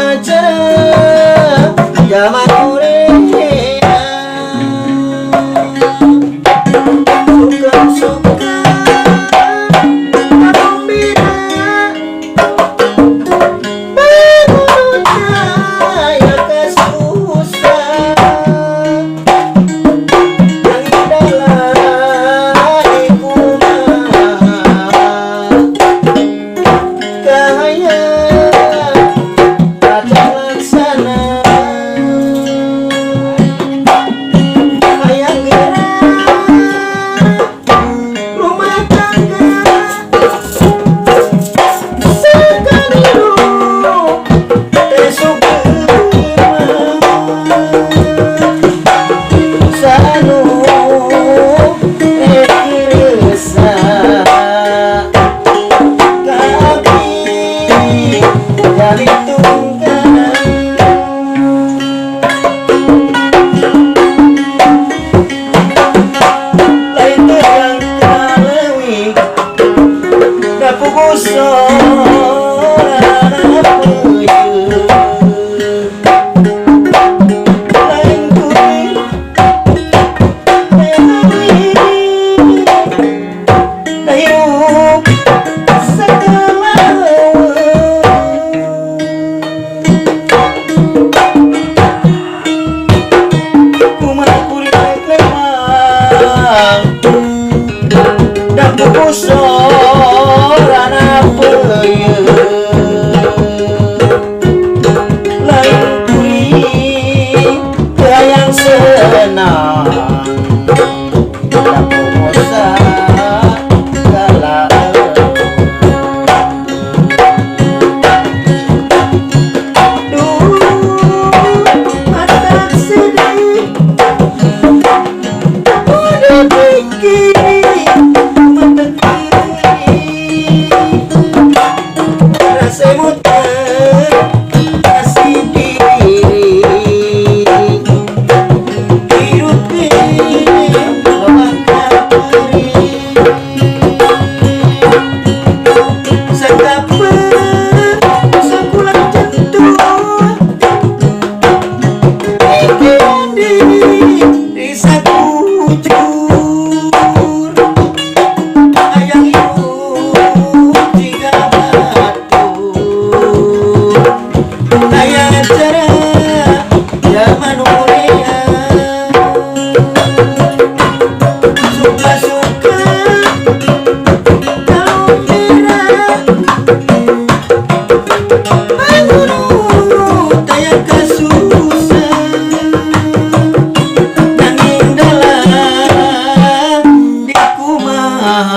acara zaman Korea suka-suka pembina menurutnya ya kesusah yang dalam ikumah kahaya raja laksana hayang gerak rumah tangga sekali lu esok sanu rekiresa kami dari tunggangan lain terang kalewi dapu gusora puyuh lain kuih hirup segala kumaha kulit lemah dan bukusorana peuyeut lain kulit hayang senang dan bosa galau mata sedih udah pikir mata kiri rasa muter kasih diri hirup ini bakal perih sekape sekulan jantung di sakujur ayang ibu tiga batu ayang acara zaman Korea suka-suka kalau merah menurut ayang kesusah nanging dalam di kumaha